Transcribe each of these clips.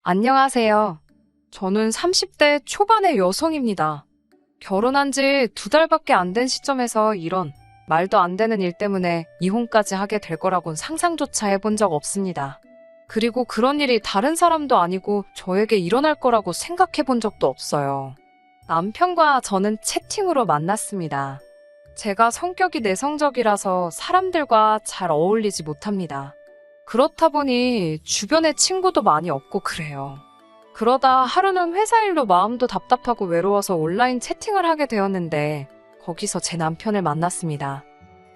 안녕하세요. 저는 30대 초반의 여성입니다. 결혼한 지 2달밖에 안 된 시점에서 이런 말도 안 되는 일 때문에 이혼까지 하게 될 거라곤 상상조차 해본 적 없습니다. 그리고 그런 일이 다른 사람도 아니고 저에게 일어날 거라고 생각해 본 적도 없어요. 남편과 저는 채팅으로 만났습니다. 제가 성격이 내성적이라서 사람들과 잘 어울리지 못합니다. 그렇다 보니 주변에 친구도 많이 없고 그래요. 그러다 하루는 회사 일로 마음도 답답하고 외로워서 온라인 채팅을 하게 되었는데 거기서 제 남편을 만났습니다.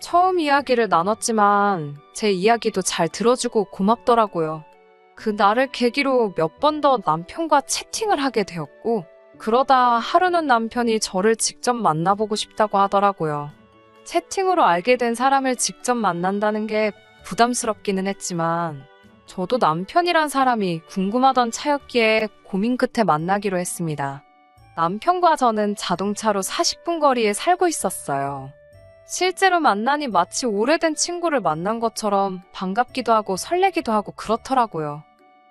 처음 이야기를 나눴지만 제 이야기도 잘 들어주고 고맙더라고요. 그 날을 계기로 몇 번 더 남편과 채팅을 하게 되었고 그러다 하루는 남편이 저를 직접 만나보고 싶다고 하더라고요. 채팅으로 알게 된 사람을 직접 만난다는 게 부담스럽기는 했지만 저도 남편이란 사람이 궁금하던 차였기에 고민 끝에 만나기로 했습니다. 남편과 저는 자동차로 40분 거리에 살고 있었어요. 실제로 만나니 마치 오래된 친구를 만난 것처럼 반갑기도 하고 설레기도 하고 그렇더라고요.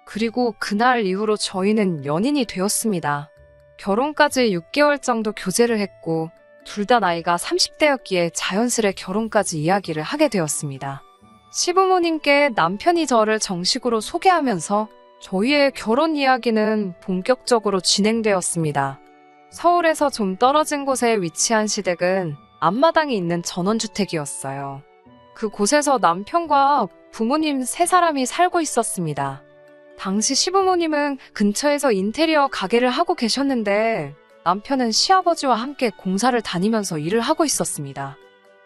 그리고 그날 이후로 저희는 연인이 되었습니다. 결혼까지 6개월 정도 교제를 했고 둘 다 나이가 30대였기에 자연스레 결혼까지 이야기를 하게 되었습니다. 시부모님께 남편이 저를 정식으로 소개하면서 저희의 결혼 이야기는 본격적으로 진행되었습니다. 서울에서 좀 떨어진 곳에 위치한 시댁은 앞마당이 있는 전원주택이었어요. 그곳에서 남편과 부모님 3사람이 살고 있었습니다. 당시 시부모님은 근처에서 인테리어 가게를 하고 계셨는데 남편은 시아버지와 함께 공사를 다니면서 일을 하고 있었습니다.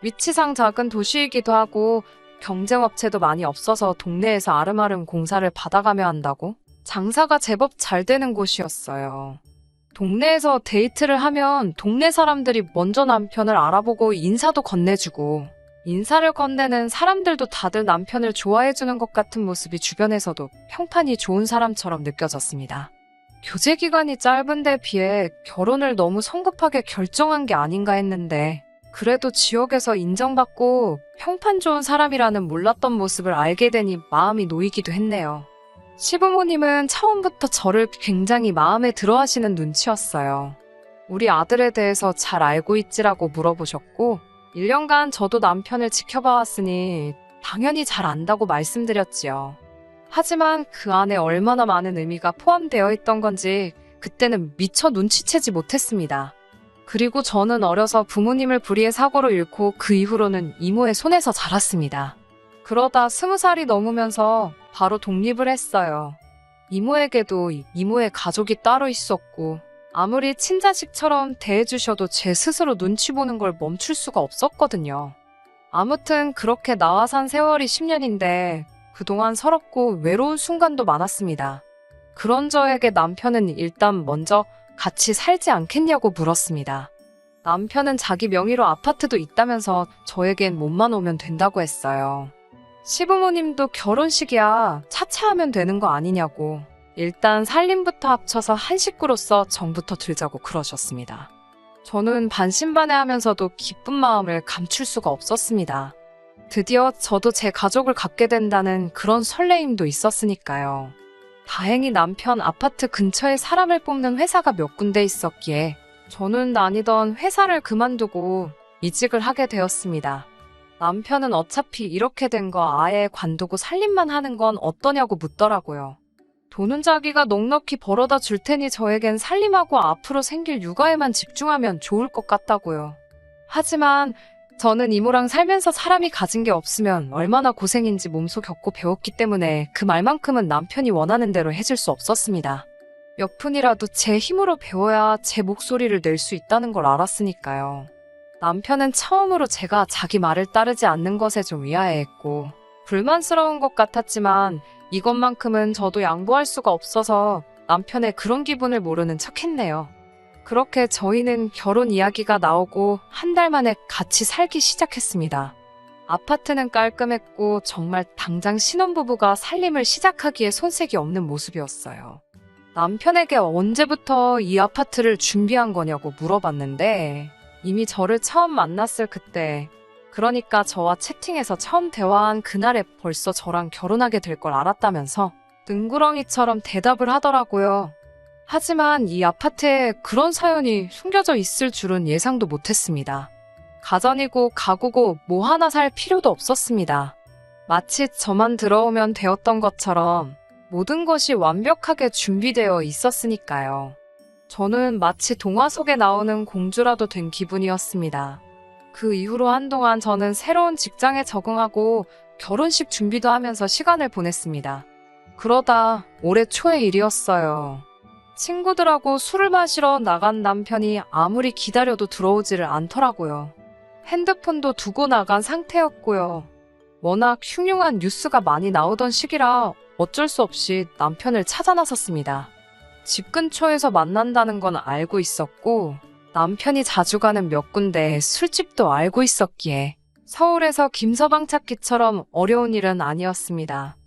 위치상 작은 도시이기도 하고 경쟁업체도 많이 없어서 동네에서 아름아름 공사를 받아가며 한다고 장사가 제법 잘 되는 곳이었어요. 동네에서 데이트를 하면 동네 사람들이 먼저 남편을 알아보고 인사도 건네주고 인사를 건네는 사람들도 다들 남편을 좋아해주는 것 같은 모습이 주변에서도 평판이 좋은 사람처럼 느껴졌습니다. 교제 기간이 짧은 데 비해 결혼을 너무 성급하게 결정한 게 아닌가 했는데 그래도 지역에서 인정받고 평판 좋은 사람이라는 몰랐던 모습을 알게 되니 마음이 놓이기도 했네요. 시부모님은 처음부터 저를 굉장히 마음에 들어 하시는 눈치였어요. 우리 아들에 대해서 잘 알고 있지라고 물어보셨고 1년간 저도 남편을 지켜봐왔으니 당연히 잘 안다고 말씀드렸지요. 하지만 그 안에 얼마나 많은 의미가 포함되어 있던 건지 그때는 미처 눈치채지 못했습니다. 그리고 저는 어려서 부모님을 불의의 사고로 잃고 그 이후로는 이모의 손에서 자랐습니다. 그러다 20살이 넘으면서 바로 독립을 했어요. 이모에게도 이모의 가족이 따로 있었고 아무리 친자식처럼 대해주셔도 제 스스로 눈치 보는 걸 멈출 수가 없었거든요. 아무튼 그렇게 나와 산 세월이 10년인데 그동안 서럽고 외로운 순간도 많았습니다. 그런 저에게 남편은 일단 먼저 같이 살지 않겠냐고 물었습니다. 남편은 자기 명의로 아파트도 있다면서 저에겐 몸만 오면 된다고 했어요. 시부모님도 결혼식이야 차차하면 되는 거 아니냐고 일단 살림부터 합쳐서 한 식구로서 정부터 들자고 그러셨습니다. 저는 반신반의하면서도 기쁜 마음을 감출 수가 없었습니다. 드디어 저도 제 가족을 갖게 된다는 그런 설레임도 있었으니까요. 다행히 남편 아파트 근처에 사람을 뽑는 회사가 몇 군데 있었기에 저는 다니던 회사를 그만두고 이직을 하게 되었습니다. 남편은 어차피 이렇게 된 거 아예 관두고 살림만 하는 건 어떠냐고 묻더라고요. 돈은 자기가 넉넉히 벌어다 줄 테니 저에겐 살림하고 앞으로 생길 육아에만 집중하면 좋을 것 같다고요. 하지만 저는 이모랑 살면서 사람이 가진 게 없으면 얼마나 고생인지 몸소 겪고 배웠기 때문에 그 말만큼은 남편이 원하는 대로 해줄 수 없었습니다. 몇 푼이라도 제 힘으로 배워야 제 목소리를 낼 수 있다는 걸 알았으니까요. 남편은 처음으로 제가 자기 말을 따르지 않는 것에 좀 의아해했고 불만스러운 것 같았지만 이것만큼은 저도 양보할 수가 없어서 남편의 그런 기분을 모르는 척했네요. 그렇게 저희는 결혼 이야기가 나오고 한 달 만에 같이 살기 시작했습니다. 아파트는 깔끔했고 정말 당장 신혼부부가 살림을 시작하기에 손색이 없는 모습이었어요. 남편에게 언제부터 이 아파트를 준비한 거냐고 물어봤는데 이미 저를 처음 만났을 그때 그러니까 저와 채팅에서 처음 대화한 그날에 벌써 저랑 결혼하게 될 걸 알았다면서 능구렁이처럼 대답을 하더라고요. 하지만 이 아파트에 그런 사연이 숨겨져 있을 줄은 예상도 못했습니다. 가전이고 가구고 뭐 하나 살 필요도 없었습니다. 마치 저만 들어오면 되었던 것처럼 모든 것이 완벽하게 준비되어 있었으니까요. 저는 마치 동화 속에 나오는 공주라도 된 기분이었습니다. 그 이후로 한동안 저는 새로운 직장에 적응하고 결혼식 준비도 하면서 시간을 보냈습니다. 그러다 올해 초의 일이었어요. 친구들하고 술을 마시러 나간 남편이 아무리 기다려도 들어오지를 않더라고요. 핸드폰도 두고 나간 상태였고요. 워낙 흉흉한 뉴스가 많이 나오던 시기라 어쩔 수 없이 남편을 찾아 나섰습니다. 집 근처에서 만난다는 건 알고 있었고 남편이 자주 가는 몇 군데 술집도 알고 있었기에 서울에서 김서방 찾기처럼 어려운 일은 아니었습니다.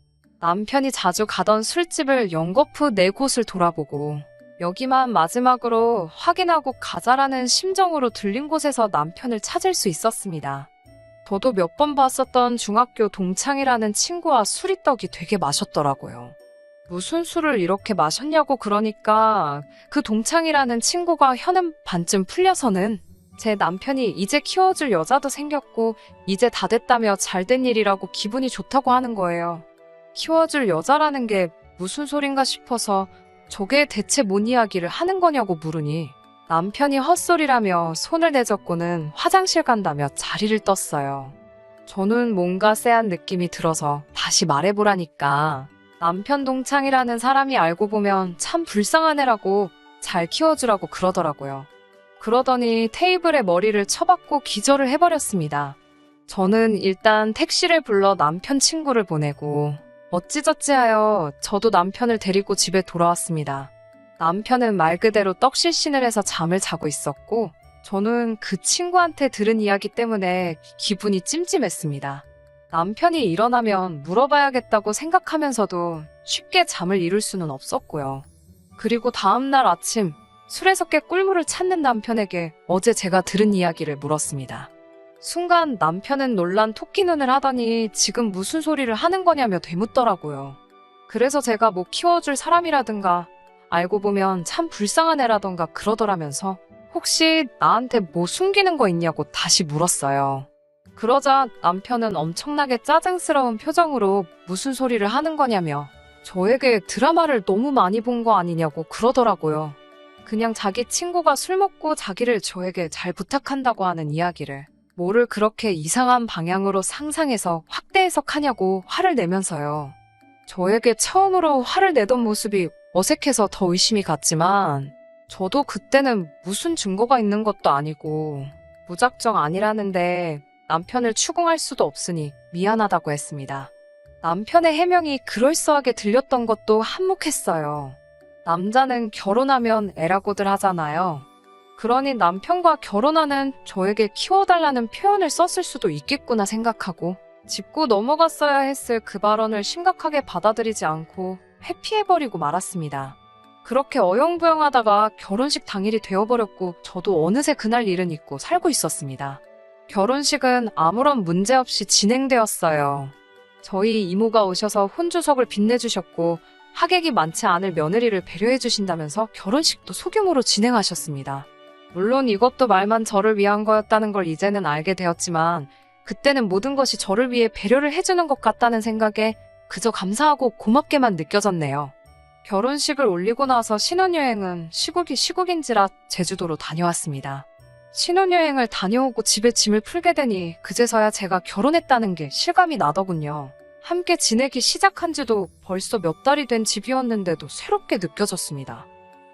남편이 자주 가던 술집을 연거푸 4곳을 돌아보고 여기만 마지막으로 확인하고 가자라는 심정으로 들린 곳에서 남편을 찾을 수 있었습니다. 저도 몇 번 봤었던 중학교 동창이라는 친구와 술이 떡이 되게 마셨더라고요. 무슨 술을 이렇게 마셨냐고 그러니까 그 동창이라는 친구가 혀는 반쯤 풀려서는 제 남편이 이제 키워줄 여자도 생겼고 이제 다 됐다며 잘된 일이라고 기분이 좋다고 하는 거예요. 키워줄 여자라는 게 무슨 소린가 싶어서 저게 대체 뭔 이야기를 하는 거냐고 물으니 남편이 헛소리라며 손을 내젓고는 화장실 간다며 자리를 떴어요. 저는 뭔가 쎄한 느낌이 들어서 다시 말해보라니까 남편 동창이라는 사람이 알고 보면 참 불쌍한 애라고 잘 키워주라고 그러더라고요. 그러더니 테이블에 머리를 쳐박고 기절을 해버렸습니다. 저는 일단 택시를 불러 남편 친구를 보내고 어찌저찌하여 저도 남편을 데리고 집에 돌아왔습니다. 남편은 말 그대로 떡실신을 해서 잠을 자고 있었고 저는 그 친구한테 들은 이야기 때문에 기분이 찜찜했습니다. 남편이 일어나면 물어봐야겠다고 생각하면서도 쉽게 잠을 이룰 수는 없었고요. 그리고 다음날 아침 술에서 깨 꿀물을 찾는 남편에게 어제 제가 들은 이야기를 물었습니다. 순간 남편은 놀란 토끼 눈을 하더니 지금 무슨 소리를 하는 거냐며 되묻더라고요. 그래서 제가 뭐 키워줄 사람이라든가 알고 보면 참 불쌍한 애라던가 그러더라면서 혹시 나한테 뭐 숨기는 거 있냐고 다시 물었어요. 그러자 남편은 엄청나게 짜증스러운 표정으로 무슨 소리를 하는 거냐며 저에게 드라마를 너무 많이 본 거 아니냐고 그러더라고요. 그냥 자기 친구가 술 먹고 자기를 저에게 잘 부탁한다고 하는 이야기를 뭐를 그렇게 이상한 방향으로 상상해서 확대 해석하냐고 화를 내면서요. 저에게 처음으로 화를 내던 모습이 어색해서 더 의심이 갔지만 저도 그때는 무슨 증거가 있는 것도 아니고 무작정 아니라는데 남편을 추궁할 수도 없으니 미안하다고 했습니다. 남편의 해명이 그럴싸하게 들렸던 것도 한몫했어요. 남자는 결혼하면 애라고들 하잖아요. 그러니 남편과 결혼하는 저에게 키워달라는 표현을 썼을 수도 있겠구나 생각하고 짚고 넘어갔어야 했을 그 발언을 심각하게 받아들이지 않고 회피해버리고 말았습니다. 그렇게 어영부영하다가 결혼식 당일이 되어버렸고 저도 어느새 그날 일은 잊고 살고 있었습니다. 결혼식은 아무런 문제 없이 진행되었어요. 저희 이모가 오셔서 혼주석을 빛내주셨고 하객이 많지 않을 며느리를 배려해주신다면서 결혼식도 소규모로 진행하셨습니다. 물론 이것도 말만 저를 위한 거였다는 걸 이제는 알게 되었지만 그때는 모든 것이 저를 위해 배려를 해주는 것 같다는 생각에 그저 감사하고 고맙게만 느껴졌네요. 결혼식을 올리고 나서 신혼여행은 시국인지라 제주도로 다녀왔습니다. 신혼여행을 다녀오고 집에 짐을 풀게 되니 그제서야 제가 결혼했다는 게 실감이 나더군요. 함께 지내기 시작한 지도 벌써 몇 달이 된 집이었는데도 새롭게 느껴졌습니다.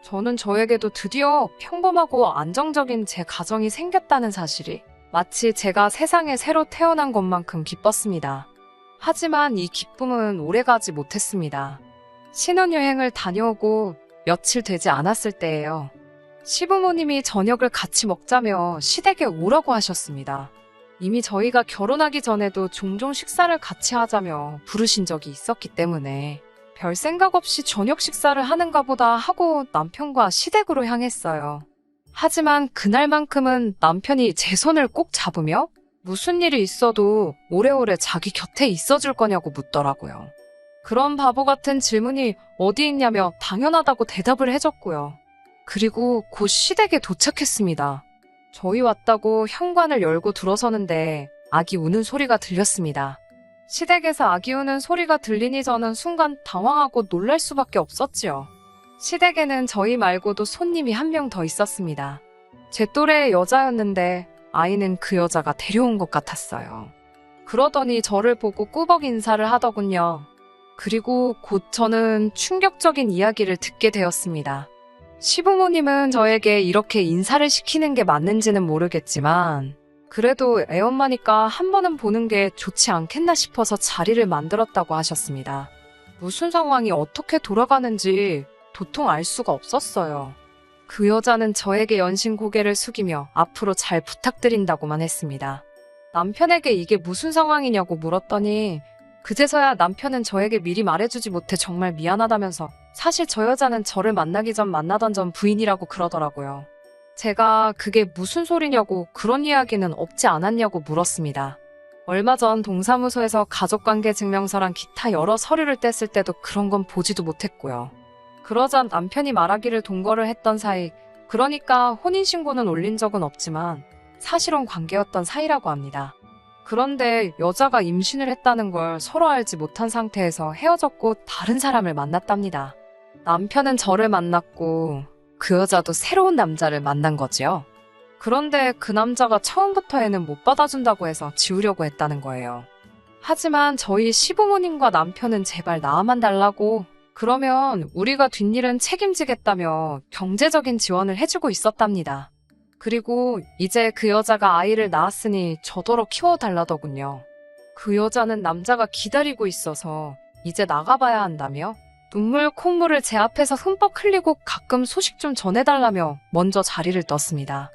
저는 저에게도 드디어 평범하고 안정적인 제 가정이 생겼다는 사실이 마치 제가 세상에 새로 태어난 것만큼 기뻤습니다. 하지만 이 기쁨은 오래가지 못했습니다. 신혼여행을 다녀오고 며칠 되지 않았을 때예요. 시부모님이 저녁을 같이 먹자며 시댁에 오라고 하셨습니다. 이미 저희가 결혼하기 전에도 종종 식사를 같이 하자며 부르신 적이 있었기 때문에 별 생각 없이 저녁 식사를 하는가 보다 하고 남편과 시댁으로 향했어요. 하지만 그날만큼은 남편이 제 손을 꼭 잡으며 무슨 일이 있어도 오래오래 자기 곁에 있어줄 거냐고 묻더라고요. 그런 바보 같은 질문이 어디 있냐며 당연하다고 대답을 해줬고요. 그리고 곧 시댁에 도착했습니다. 저희 왔다고 현관을 열고 들어서는데 아기 우는 소리가 들렸습니다. 시댁에서 아기 우는 소리가 들리니 저는 순간 당황하고 놀랄 수밖에 없었지요. 시댁에는 저희 말고도 손님이 한 명 더 있었습니다. 제 또래의 여자였는데 아이는 그 여자가 데려온 것 같았어요. 그러더니 저를 보고 꾸벅 인사를 하더군요. 그리고 곧 저는 충격적인 이야기를 듣게 되었습니다. 시부모님은 저에게 이렇게 인사를 시키는 게 맞는지는 모르겠지만 그래도 애엄마니까 한 번은 보는 게 좋지 않겠나 싶어서 자리를 만들었다고 하셨습니다. 무슨 상황이 어떻게 돌아가는지 도통 알 수가 없었어요. 그 여자는 저에게 연신 고개를 숙이며 앞으로 잘 부탁드린다고만 했습니다. 남편에게 이게 무슨 상황이냐고 물었더니 그제서야 남편은 저에게 미리 말해주지 못해 정말 미안하다면서 사실 저 여자는 저를 만나기 전 만나던 전 부인이라고 그러더라고요. 제가 그게 무슨 소리냐고 그런 이야기는 없지 않았냐고 물었습니다. 얼마 전 동사무소에서 가족관계 증명서랑 기타 여러 서류를 뗐을 때도 그런 건 보지도 못했고요. 그러자 남편이 말하기를 동거를 했던 사이, 그러니까 혼인신고는 올린 적은 없지만 사실혼 관계였던 사이라고 합니다. 그런데 여자가 임신을 했다는 걸 서로 알지 못한 상태에서 헤어졌고 다른 사람을 만났답니다. 남편은 저를 만났고 그 여자도 새로운 남자를 만난 거지요. 그런데 그 남자가 처음부터 애는 못 받아준다고 해서 지우려고 했다는 거예요. 하지만 저희 시부모님과 남편은 제발 낳아만 달라고, 그러면 우리가 뒷일은 책임지겠다며 경제적인 지원을 해주고 있었답니다. 그리고 이제 그 여자가 아이를 낳았으니 저더러 키워달라더군요. 그 여자는 남자가 기다리고 있어서 이제 나가봐야 한다며 눈물 콧물을 제 앞에서 흠뻑 흘리고 가끔 소식 좀 전해달라며 먼저 자리를 떴습니다.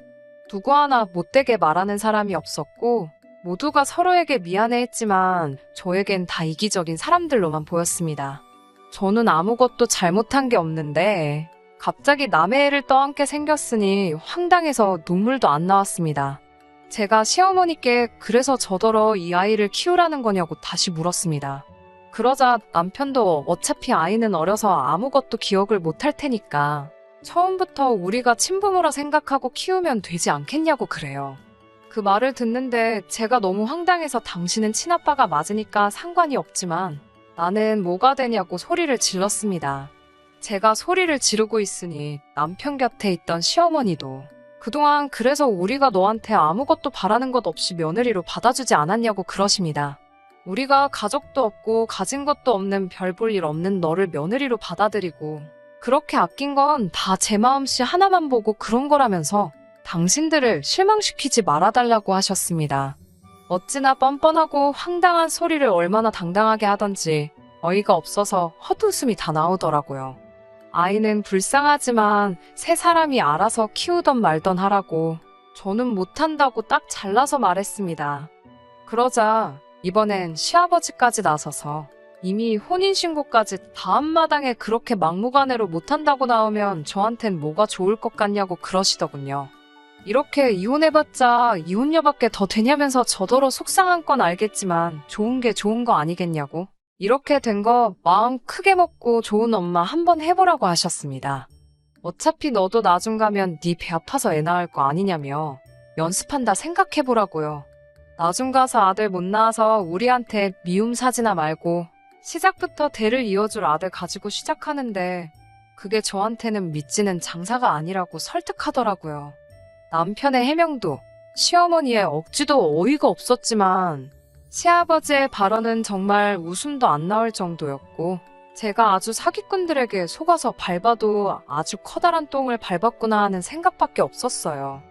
누구 하나 못되게 말하는 사람이 없었고 모두가 서로에게 미안해했지만 저에겐 다 이기적인 사람들로만 보였습니다. 저는 아무것도 잘못한 게 없는데 갑자기 남의 애를 떠안게 생겼으니 황당해서 눈물도 안 나왔습니다. 제가 시어머니께 그래서 저더러 이 아이를 키우라는 거냐고 다시 물었습니다. 그러자 남편도 어차피 아이는 어려서 아무것도 기억을 못할 테니까 처음부터 우리가 친부모라 생각하고 키우면 되지 않겠냐고 그래요. 그 말을 듣는데 제가 너무 황당해서 당신은 친아빠가 맞으니까 상관이 없지만 나는 뭐가 되냐고 소리를 질렀습니다. 제가 소리를 지르고 있으니 남편 곁에 있던 시어머니도 그동안 그래서 우리가 너한테 아무것도 바라는 것 없이 며느리로 받아주지 않았냐고 그러십니다. 우리가 가족도 없고 가진 것도 없는 별 볼 일 없는 너를 며느리로 받아들이고 그렇게 아낀 건 다 제 마음씨 하나만 보고 그런 거라면서 당신들을 실망시키지 말아달라고 하셨습니다. 어찌나 뻔뻔하고 황당한 소리를 얼마나 당당하게 하던지 어이가 없어서 헛웃음이 다 나오더라고요. 아이는 불쌍하지만 세 사람이 알아서 키우던 말던 하라고 저는 못한다고 딱 잘라서 말했습니다. 그러자 이번엔 시아버지까지 나서서 이미 혼인신고까지 다 앞마당에 그렇게 막무가내로 못한다고 나오면 저한텐 뭐가 좋을 것 같냐고 그러시더군요. 이렇게 이혼해봤자 이혼녀밖에 더 되냐면서 저더러 속상한 건 알겠지만 좋은 게 좋은 거 아니겠냐고. 이렇게 된 거 마음 크게 먹고 좋은 엄마 한번 해보라고 하셨습니다. 어차피 너도 나중 가면 네 배 아파서 애 낳을 거 아니냐며 연습한다 생각해보라고요. 나중 가서 아들 못 낳아서 우리한테 미움 사지나 말고 시작부터 대를 이어줄 아들 가지고 시작하는데 그게 저한테는 믿지는 장사가 아니라고 설득하더라고요. 남편의 해명도 시어머니의 억지도 어이가 없었지만 시아버지의 발언은 정말 웃음도 안 나올 정도였고 제가 아주 사기꾼들에게 속아서 밟아도 아주 커다란 똥을 밟았구나 하는 생각밖에 없었어요.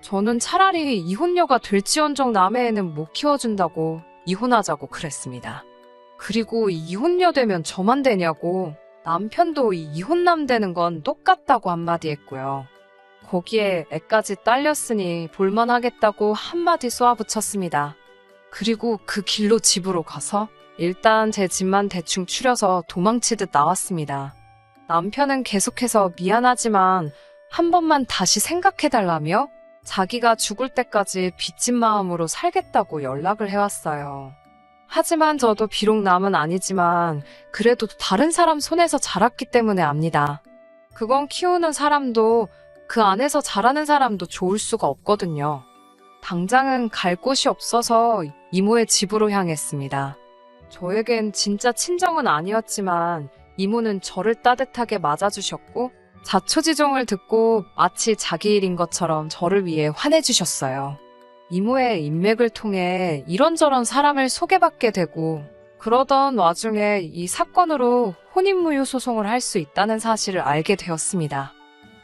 저는 차라리 이혼녀가 될지언정 남의 애는 못 키워준다고 이혼하자고 그랬습니다. 그리고 이혼녀 되면 저만 되냐고 남편도 이혼남 되는 건 똑같다고 한마디 했고요. 거기에 애까지 딸렸으니 볼만하겠다고 한마디 쏘아붙였습니다. 그리고 그 길로 집으로 가서 일단 제 집만 대충 추려서 도망치듯 나왔습니다. 남편은 계속해서 미안하지만 한 번만 다시 생각해달라며 자기가 죽을 때까지 빚진 마음으로 살겠다고 연락을 해왔어요. 하지만 저도 비록 남은 아니지만 그래도 다른 사람 손에서 자랐기 때문에 압니다. 그건 키우는 사람도 그 안에서 자라는 사람도 좋을 수가 없거든요. 당장은 갈 곳이 없어서 이모의 집으로 향했습니다. 저에겐 진짜 친정은 아니었지만 이모는 저를 따뜻하게 맞아주셨고 자초지종을 듣고 마치 자기 일인 것처럼 저를 위해 화내주셨어요. 이모의 인맥을 통해 이런저런 사람을 소개받게 되고 그러던 와중에 이 사건으로 혼인무효 소송을 할 수 있다는 사실을 알게 되었습니다.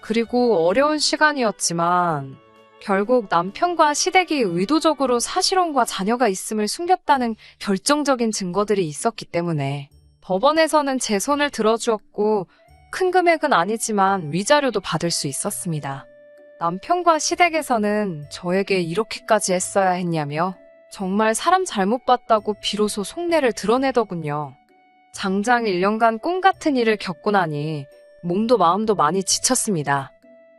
그리고 어려운 시간이었지만 결국 남편과 시댁이 의도적으로 사실혼과 자녀가 있음을 숨겼다는 결정적인 증거들이 있었기 때문에 법원에서는 제 손을 들어주었고 큰 금액은 아니지만 위자료도 받을 수 있었습니다. 남편과 시댁에서는 저에게 이렇게까지 했어야 했냐며 정말 사람 잘못 봤다고 비로소 속내를 드러내더군요. 장장 1년간 꿈 같은 일을 겪고 나니 몸도 마음도 많이 지쳤습니다.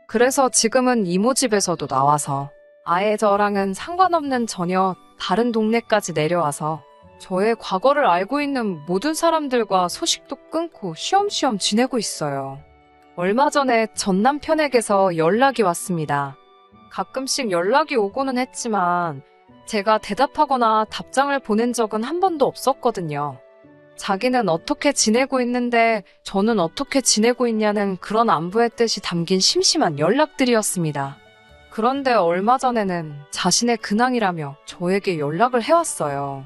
그래서 지금은 이모 집에서도 나와서 아예 저랑은 상관없는 전혀 다른 동네까지 내려와서 저의 과거를 알고 있는 모든 사람들과 소식도 끊고 쉬엄쉬엄 지내고 있어요. 얼마 전에 전 남편에게서 연락이 왔습니다. 가끔씩 연락이 오고는 했지만 제가 대답하거나 답장을 보낸 적은 한 번도 없었거든요. 자기는 어떻게 지내고 있는데 저는 어떻게 지내고 있냐는 그런 안부의 뜻이 담긴 심심한 연락들이었습니다. 그런데 얼마 전에는 자신의 근황이라며 저에게 연락을 해왔어요.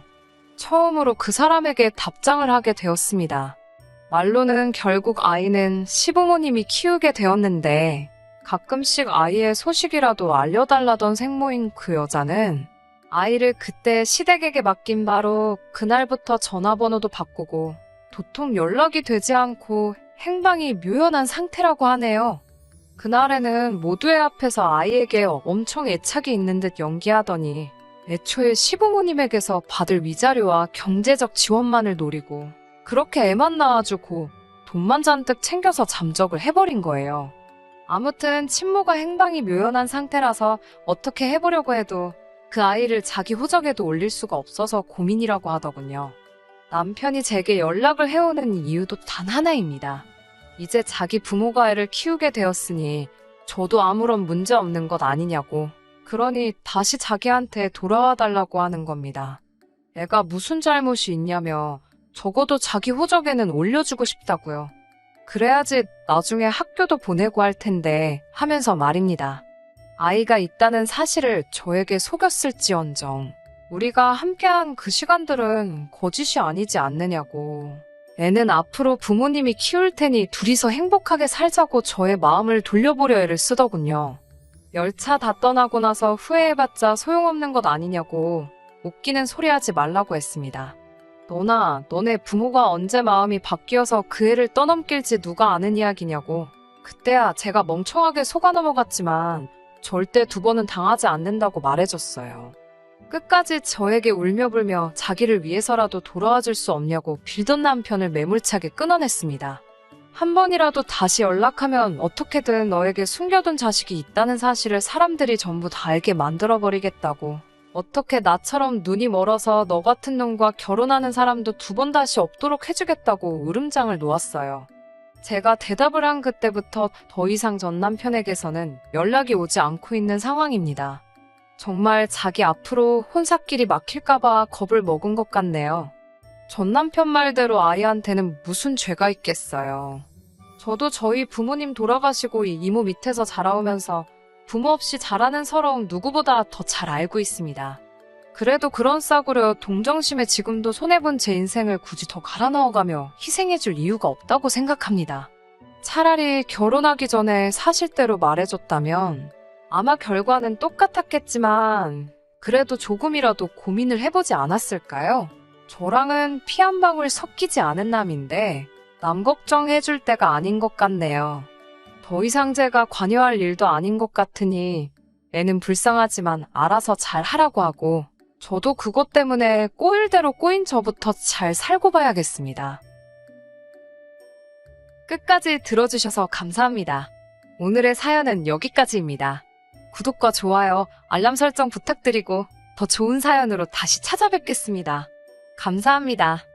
처음으로 그 사람에게 답장을 하게 되었습니다. 말로는 결국 아이는 시부모님이 키우게 되었는데 가끔씩 아이의 소식이라도 알려달라던 생모인 그 여자는 아이를 그때 시댁에게 맡긴 바로 그날부터 전화번호도 바꾸고 도통 연락이 되지 않고 행방이 묘연한 상태라고 하네요. 그날에는 모두의 앞에서 아이에게 엄청 애착이 있는 듯 연기하더니 애초에 시부모님에게서 받을 위자료와 경제적 지원만을 노리고 그렇게 애만 낳아주고 돈만 잔뜩 챙겨서 잠적을 해버린 거예요. 아무튼 친모가 행방이 묘연한 상태라서 어떻게 해보려고 해도 그 아이를 자기 호적에도 올릴 수가 없어서 고민이라고 하더군요. 남편이 제게 연락을 해오는 이유도 단 하나입니다. 이제 자기 부모가 애를 키우게 되었으니 저도 아무런 문제 없는 것 아니냐고. 그러니 다시 자기한테 돌아와 달라고 하는 겁니다. 애가 무슨 잘못이 있냐며 적어도 자기 호적에는 올려주고 싶다고요. 그래야지 나중에 학교도 보내고 할 텐데 하면서 말입니다. 아이가 있다는 사실을 저에게 속였을지언정 우리가 함께한 그 시간들은 거짓이 아니지 않느냐고. 애는 앞으로 부모님이 키울 테니 둘이서 행복하게 살자고 저의 마음을 돌려보려 애를 쓰더군요. 열차 다 떠나고 나서 후회해봤자 소용없는 것 아니냐고 웃기는 소리 하지 말라고 했습니다. 너네 부모가 언제 마음이 바뀌어서 그 애를 떠넘길지 누가 아는 이야기냐고. 그때야 제가 멍청하게 속아 넘어갔지만 절대 두 번은 당하지 않는다고 말해줬어요. 끝까지 저에게 울며불며 자기를 위해서라도 돌아와 줄 수 없냐고 빌던 남편을 매몰차게 끊어냈습니다. 한 번이라도 다시 연락하면 어떻게든 너에게 숨겨둔 자식이 있다는 사실을 사람들이 전부 다 알게 만들어버리겠다고. 어떻게 나처럼 눈이 멀어서 너 같은 놈과 결혼하는 사람도 두 번 다시 없도록 해주겠다고 으름장을 놓았어요. 제가 대답을 한 그때부터 더 이상 전 남편에게서는 연락이 오지 않고 있는 상황입니다. 정말 자기 앞으로 혼사길이 막힐까봐 겁을 먹은 것 같네요. 전 남편 말대로 아이한테는 무슨 죄가 있겠어요. 저도 저희 부모님 돌아가시고 이모 밑에서 자라오면서 부모 없이 자라는 서러움 누구보다 더 잘 알고 있습니다. 그래도 그런 싸구려 동정심에 지금도 손해본 제 인생을 굳이 더 갈아 넣어가며 희생해줄 이유가 없다고 생각합니다. 차라리 결혼하기 전에 사실대로 말해줬다면 아마 결과는 똑같았겠지만 그래도 조금이라도 고민을 해보지 않았을까요? 저랑은 피 한 방울 섞이지 않은 남인데 남 걱정해줄 때가 아닌 것 같네요. 더 이상 제가 관여할 일도 아닌 것 같으니 애는 불쌍하지만 알아서 잘 하라고 하고 저도 그것 때문에 꼬일 대로 꼬인 저부터 잘 살고 봐야겠습니다. 끝까지 들어주셔서 감사합니다. 오늘의 사연은 여기까지입니다. 구독과 좋아요, 알람 설정 부탁드리고 더 좋은 사연으로 다시 찾아뵙겠습니다. 감사합니다.